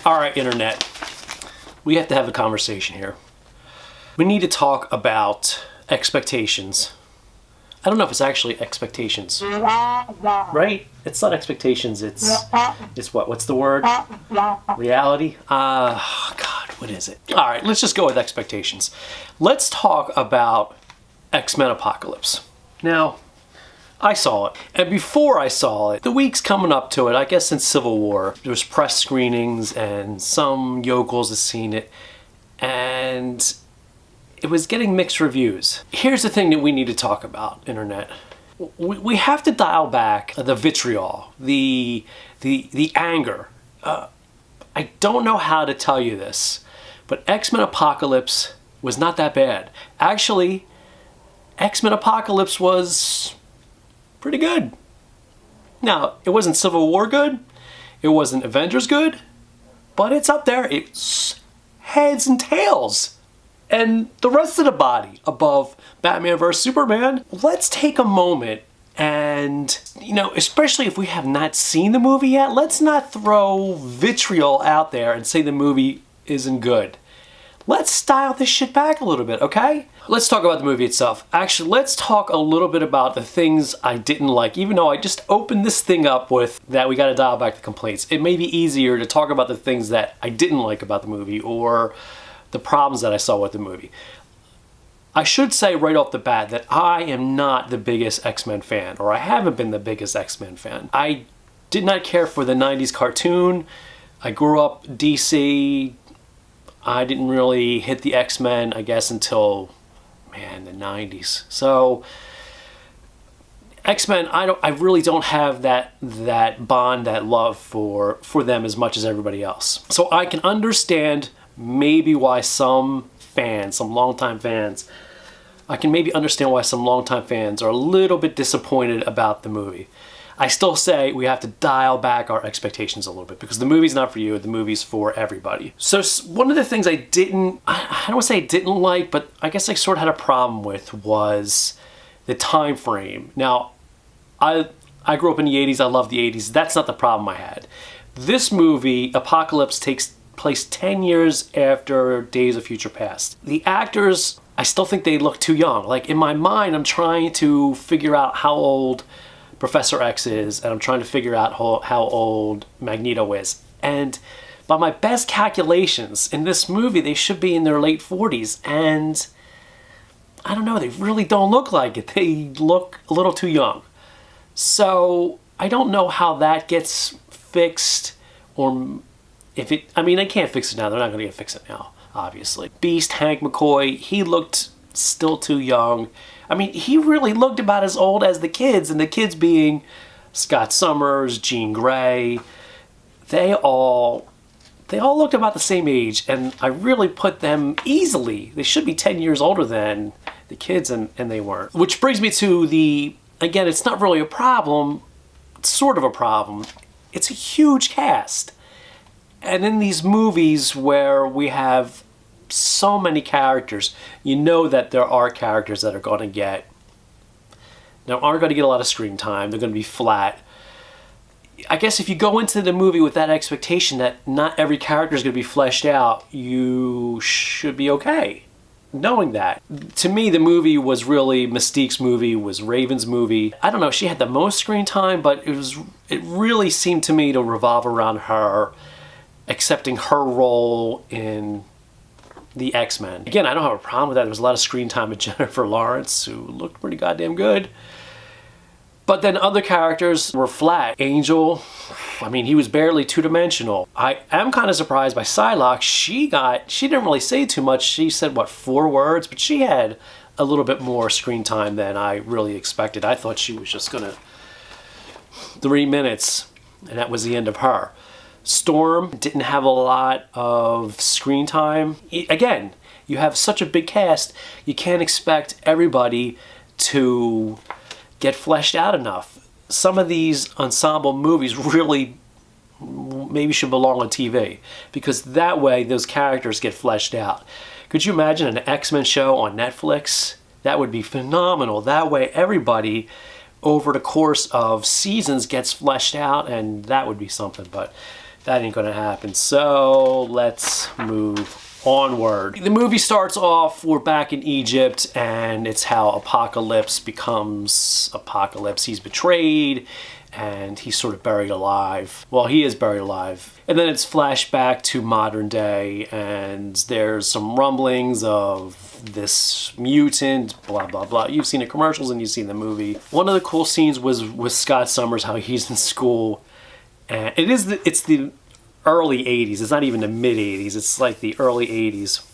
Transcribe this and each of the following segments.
All right, Internet. We have to have a conversation here. We need to talk about expectations. I don't know if it's actually expectations. Right? It's not expectations, it's what? What's the word? Reality? God, what is it? All right, let's just go with expectations. Let's talk about X-Men Apocalypse. Now, I saw it, and before I saw it, the weeks coming up to it, I guess since Civil War, there was press screenings and some yokels have seen it, and it was getting mixed reviews. Here's the thing that we need to talk about, Internet. We have to dial back the vitriol, the anger. I don't know how to tell you this, but X-Men Apocalypse was not that bad. Actually, X-Men Apocalypse was pretty good. Now, it wasn't Civil War good, it wasn't Avengers good, but it's up there. It's heads and tails and the rest of the body above Batman vs. Superman. Let's take a moment and, especially if we have not seen the movie yet, let's not throw vitriol out there and say the movie isn't good. Let's dial this shit back a little bit, okay? Let's talk about the movie itself. Actually, let's talk a little bit about the things I didn't like, even though I just opened this thing up with that we gotta dial back the complaints. It may be easier to talk about the things that I didn't like about the movie or the problems that I saw with the movie. I should say right off the bat that I am not the biggest X-Men fan, or I haven't been the biggest X-Men fan. I did not care for the 90s cartoon. I grew up DC. I didn't really hit the X-Men, I guess, until, the 90s. So, X-Men, I really don't have that bond, that love for them as much as everybody else. So I can understand maybe why some longtime fans, I can maybe understand why some longtime fans are a little bit disappointed about the movie. I still say we have to dial back our expectations a little bit because the movie's not for you, the movie's for everybody. So one of the things I don't want to say I didn't like, but I guess I sort of had a problem with was the time frame. Now, I grew up in the 80s, I love the 80s, that's not the problem I had. This movie, Apocalypse, takes place 10 years after Days of Future Past. The actors, I still think they look too young. Like, in my mind, I'm trying to figure out how old Professor X is, and I'm trying to figure out how old Magneto is. And by my best calculations, in this movie, they should be in their late 40s, and I don't know, they really don't look like it. They look a little too young. So, I don't know how that gets fixed, or if it, they can't fix it now. They're not going to fix it now, obviously. Beast, Hank McCoy, he looked still too young. He really looked about as old as the kids, and the kids being Scott Summers, Jean Grey. They all looked about the same age, and I really put them easily. They should be 10 years older than the kids, and they weren't. Which brings me to again, it's not really a problem, it's sort of a problem. It's a huge cast. And in these movies where we have so many characters, you know that there are characters that are going to get a lot of screen time. They're going to be flat. I guess if you go into the movie with that expectation that not every character is going to be fleshed out, you should be okay knowing that. To me, the movie was really Mystique's movie, was Raven's movie. I don't know, she had the most screen time, but it really seemed to me to revolve around her accepting her role in the X-Men. Again, I don't have a problem with that. There was a lot of screen time with Jennifer Lawrence, who looked pretty goddamn good. But then other characters were flat. Angel, he was barely two-dimensional. I am kind of surprised by Psylocke. She didn't really say too much. She said, 4 words? But she had a little bit more screen time than I really expected. I thought she was just gonna 3 minutes, and that was the end of her. Storm didn't have a lot of screen time. Again, you have such a big cast, you can't expect everybody to get fleshed out enough. Some of these ensemble movies really maybe should belong on TV, because that way those characters get fleshed out. Could you imagine an X-Men show on Netflix? That would be phenomenal. That way everybody over the course of seasons gets fleshed out, and that would be something. But that ain't gonna happen. So let's move onward. The movie starts off, we're back in Egypt, and it's how Apocalypse becomes Apocalypse. He's betrayed, and he's sort of buried alive. Well, he is buried alive. And then it's flashback to modern day, and there's some rumblings of this mutant, blah, blah, blah. You've seen the commercials and you've seen the movie. One of the cool scenes was with Scott Summers, how he's in school, and it's the early 80s. It's not even the mid 80s. It's like the early 80s.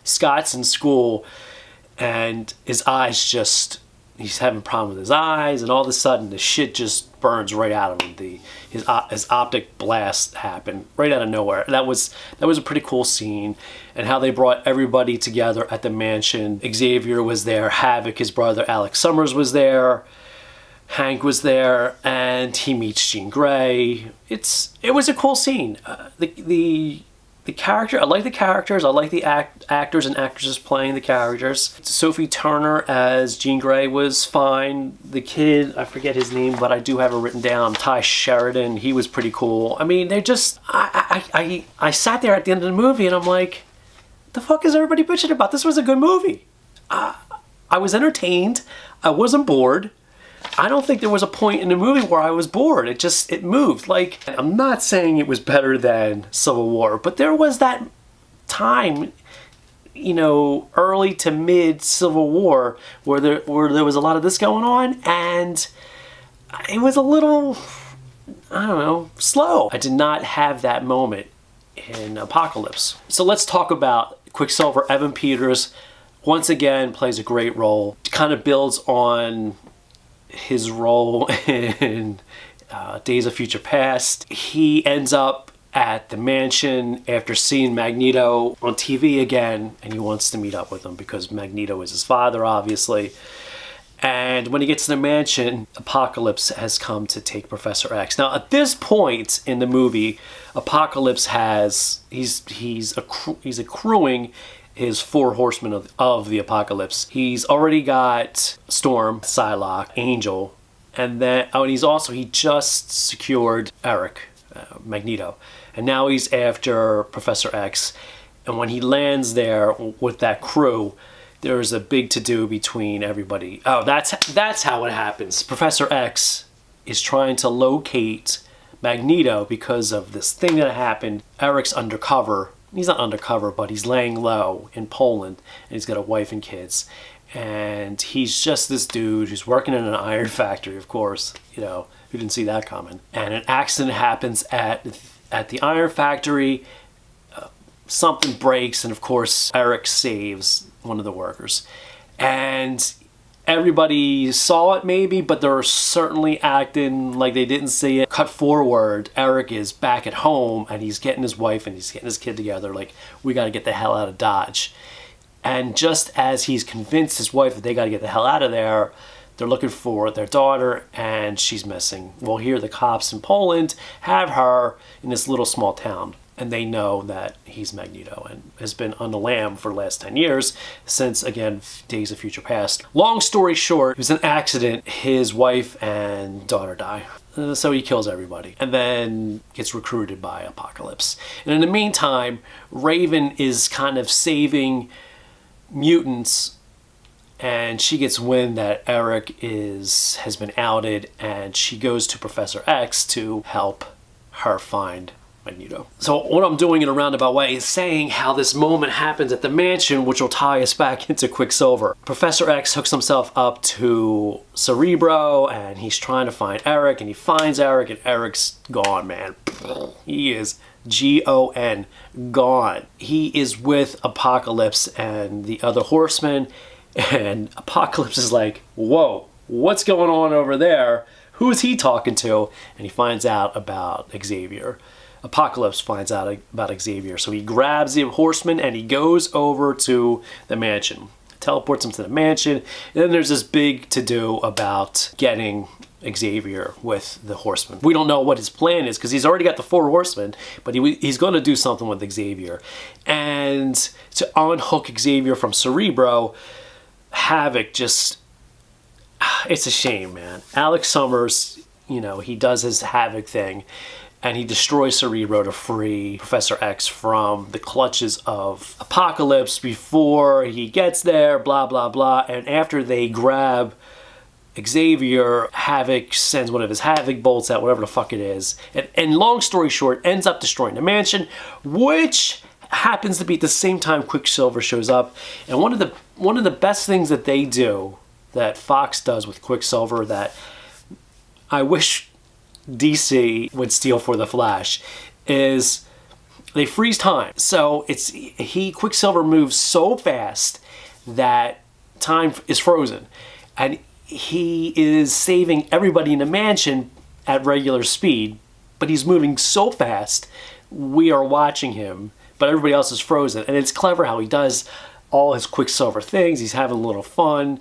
Scott's in school and his eyes just, he's having a problem with his eyes, and all of a sudden the shit just burns right out of him. His optic blast happened right out of nowhere. That was a pretty cool scene, and how they brought everybody together at the mansion. Xavier was there, Havoc, his brother Alex Summers was there, Hank was there, and he meets Jean Grey. It was a cool scene. The character, I like the characters. I like the actors and actresses playing the characters. Sophie Turner as Jean Grey was fine. The kid, I forget his name, but I do have it written down. Ty Sheridan, he was pretty cool. I mean, they just, I sat there at the end of the movie and I'm like, the fuck is everybody bitching about? This was a good movie. I was entertained. I wasn't bored. I don't think there was a point in the movie where I was bored. It moved. Like, I'm not saying it was better than Civil War, but there was that time, you know, early to mid Civil War where there was a lot of this going on, and it was a little, I don't know, slow. I did not have that moment in Apocalypse. So let's talk about Quicksilver. Evan Peters once again plays a great role. Kind of builds on his role in Days of Future Past. He ends up at the mansion after seeing Magneto on TV again, and he wants to meet up with him because Magneto is his father, obviously. And when he gets to the mansion, Apocalypse has come to take Professor X. Now, at this point in the movie, Apocalypse he's accruing his 4 horsemen of the Apocalypse. He's already got Storm, Psylocke, Angel, and then he just secured Eric, Magneto, and now he's after Professor X. And when he lands there with that crew, there's a big to-do between everybody. Oh, that's how it happens. Professor X is trying to locate Magneto because of this thing that happened. Eric's undercover. He's not undercover, but he's laying low in Poland, and he's got a wife and kids. And he's just this dude who's working in an iron factory, of course. You know, who didn't see that coming? And an accident happens at the iron factory. Something breaks, and of course, Eric saves one of the workers. And everybody saw it maybe, but they're certainly acting like they didn't see it. Cut forward, Eric is back at home and he's getting his wife and he's getting his kid together, like, we gotta get the hell out of Dodge. And just as he's convinced his wife that they gotta get the hell out of there, they're looking for their daughter and she's missing. Well, here the cops in Poland have her in this little small town, and they know that he's Magneto and has been on the lam for the last 10 years since, again, Days of Future Past. Long story short, it was an accident. His wife and daughter die. So he kills everybody and then gets recruited by Apocalypse. And in the meantime, Raven is kind of saving mutants, and she gets wind that Eric has been outed, and she goes to Professor X to help her find Magneto. So what I'm doing in a roundabout way is saying how this moment happens at the mansion, which will tie us back into Quicksilver. Professor X hooks himself up to Cerebro, and he's trying to find Eric, and he finds Eric, and Eric's gone, man. He is G-O-N, gone. He is with Apocalypse and the other horsemen, and Apocalypse is like, whoa, what's going on over there? Who is he talking to? And he finds out about Xavier. Apocalypse finds out about Xavier. So he grabs the horseman and he goes over to the mansion. Teleports him to the mansion. And then there's this big to-do about getting Xavier with the horseman. We don't know what his plan is because he's already got the 4 horsemen, but he's going to do something with Xavier. And to unhook Xavier from Cerebro, Havoc just... It's a shame, man. Alex Summers, you know, he does his Havoc thing. and he destroys Cerebro to free Professor X from the clutches of Apocalypse before he gets there, blah, blah, blah. And after they grab Xavier, Havoc sends one of his Havoc bolts out, whatever the fuck it is. And long story short, ends up destroying the mansion, which happens to be at the same time Quicksilver shows up. And one of the best things that they do, that Fox does with Quicksilver, that I wish DC would steal for the Flash, is they freeze time. So Quicksilver moves so fast that time is frozen, and he is saving everybody in the mansion at regular speed, but he's moving so fast we are watching him, but everybody else is frozen. And it's clever how he does all his Quicksilver things. He's having a little fun,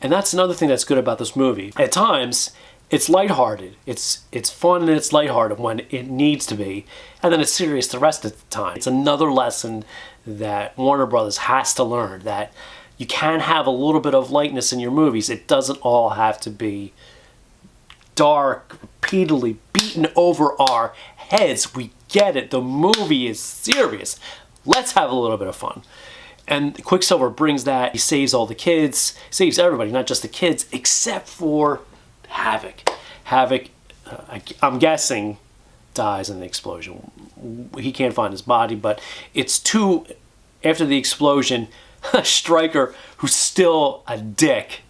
and that's another thing that's good about this movie. At times it's lighthearted. It's fun and it's lighthearted when it needs to be, and then it's serious the rest of the time. It's another lesson that Warner Brothers has to learn, that you can have a little bit of lightness in your movies. It doesn't all have to be dark, repeatedly beaten over our heads. We get it. The movie is serious. Let's have a little bit of fun. And Quicksilver brings that. He saves all the kids, saves everybody, not just the kids, except for Havoc. Havoc, I'm guessing, dies in the explosion. He can't find his body, but after the explosion, Stryker, who's still a dick,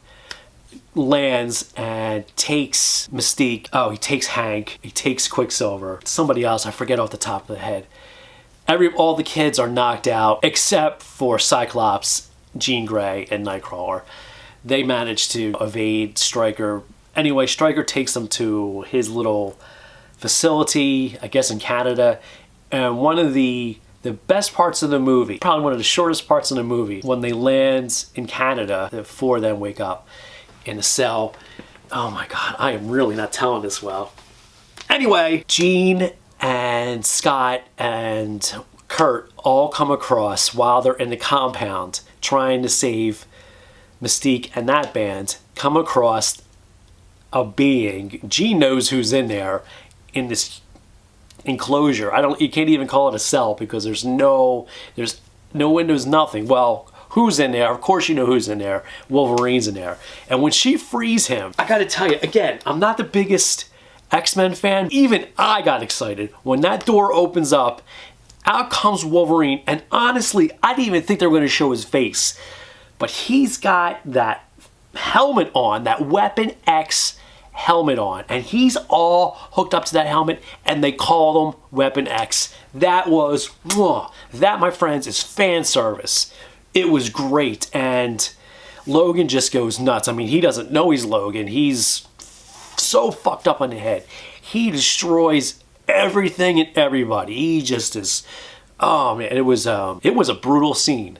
lands and takes Mystique. Oh, he takes Hank. He takes Quicksilver. Somebody else, I forget off the top of the head. All the kids are knocked out except for Cyclops, Jean Grey, and Nightcrawler. They manage to evade Stryker. Anyway, Stryker takes them to his little facility, I guess in Canada. And one of the best parts of the movie, probably one of the shortest parts of the movie, when they land in Canada, the four of them wake up in a cell. Oh my God, I am really not telling this well. Anyway, Jean and Scott and Kurt all come across while they're in the compound trying to save Mystique and that band, come across a being. Jean knows who's in there in this enclosure. You can't even call it a cell because there's no windows, nothing. Well, who's in there? Of course you know who's in there. Wolverine's in there. And when she frees him, I gotta tell you, again, I'm not the biggest X-Men fan. Even I got excited when that door opens up. Out comes Wolverine, and honestly, I didn't even think they were going to show his face. But he's got that helmet on, that Weapon X helmet on, and he's all hooked up to that helmet, and they call him Weapon X. That my friends, is fan service. It was great, and Logan just goes nuts. I mean, he doesn't know he's Logan. He's so fucked up on the head. He destroys everything and everybody. He just is, oh man, it was a brutal scene.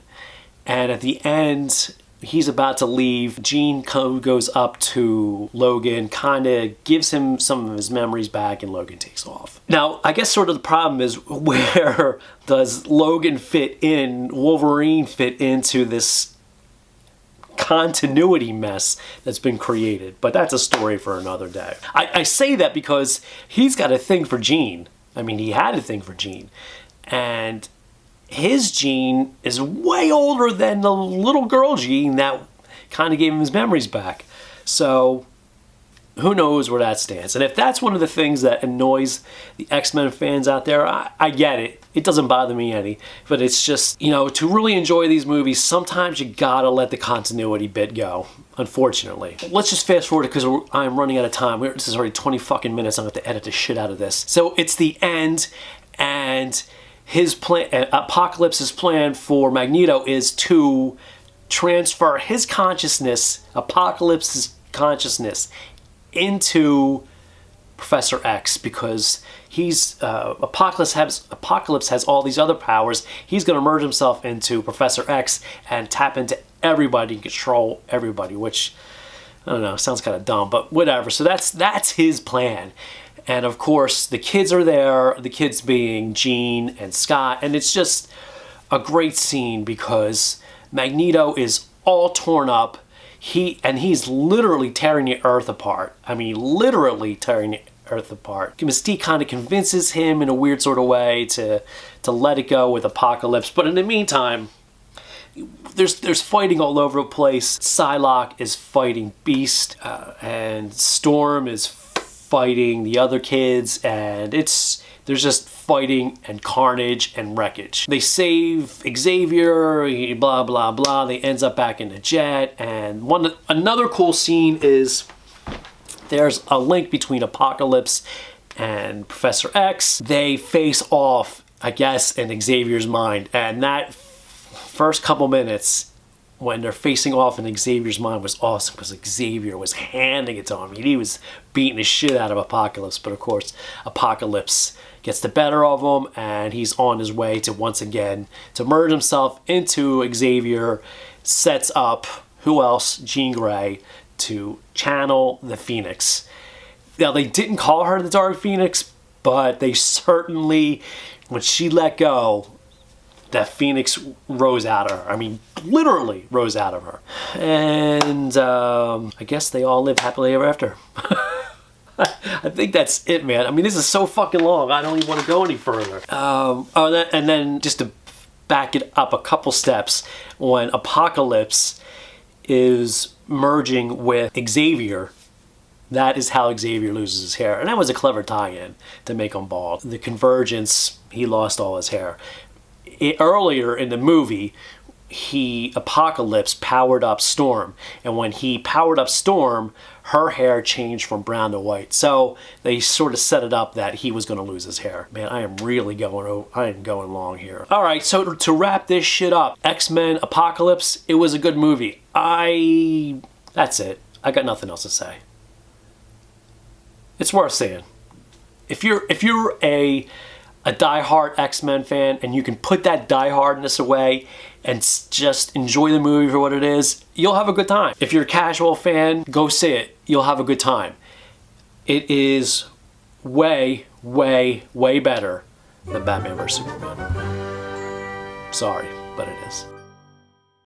And at the end, he's about to leave. Jean goes up to Logan, kind of gives him some of his memories back, and Logan takes off. Now, I guess sort of the problem is, where does Logan fit in, Wolverine fit into this continuity mess that's been created? But that's a story for another day. I say that because he's got a thing for Jean. I mean, he had a thing for Jean. And his Jean is way older than the little girl Jean that kind of gave him his memories back. So who knows where that stands. And if that's one of the things that annoys the X-Men fans out there, I get it. It doesn't bother me any. But it's just, to really enjoy these movies, sometimes you gotta let the continuity bit go, unfortunately. Let's just fast forward because I'm running out of time. This is already 20 fucking minutes. I'm gonna have to edit the shit out of this. So it's the end, and his plan, Apocalypse's plan for Magneto, is to transfer his consciousness, Apocalypse's consciousness, into Professor X, because Apocalypse has all these other powers. He's going to merge himself into Professor X and tap into everybody, control everybody, which, I don't know, sounds kind of dumb, but whatever. So that's his plan. And of course, the kids are there, the kids being Jean and Scott, and it's just a great scene because Magneto is all torn up. He's literally tearing the earth apart. I mean, literally tearing the Earth apart. Mystique kind of convinces him in a weird sort of way to let it go with Apocalypse, but in the meantime, there's fighting all over the place. Psylocke is fighting Beast, and Storm is fighting the other kids, and there's just fighting and carnage and wreckage. They save Xavier, blah blah blah. They ends up back in the jet, and another cool scene is there's a link between Apocalypse and Professor X. They face off, I guess, in Xavier's mind, and that first couple minutes when they're facing off in Xavier's mind was awesome because Xavier was handing it to him. He was beating the shit out of Apocalypse, but of course Apocalypse gets the better of him, and he's on his way to once again to merge himself into Xavier, sets up, who else? Jean Grey, to channel the Phoenix. Now, they didn't call her the Dark Phoenix, but they certainly, when she let go, that Phoenix rose out of her. I mean, literally rose out of her. And I guess they all live happily ever after. I think that's it, man. I mean, this is so fucking long. I don't even want to go any further. And then just to back it up a couple steps, when Apocalypse is merging with Xavier, that is how Xavier loses his hair. And that was a clever tie-in to make him bald. The convergence, he lost all his hair. Earlier in the movie, Apocalypse powered up Storm, and when he powered up Storm, her hair changed from brown to white. So they sort of set it up that he was going to lose his hair. Man, I am going long here. All right, so to wrap this shit up, X-Men Apocalypse, it was a good movie. That's it. I got nothing else to say. It's worth saying. If you're a diehard X-Men fan and you can put that diehardness away and just enjoy the movie for what it is, you'll have a good time. If you're a casual fan, go see it. You'll have a good time. It is way, way, way better than Batman vs. Superman. Sorry, but it is.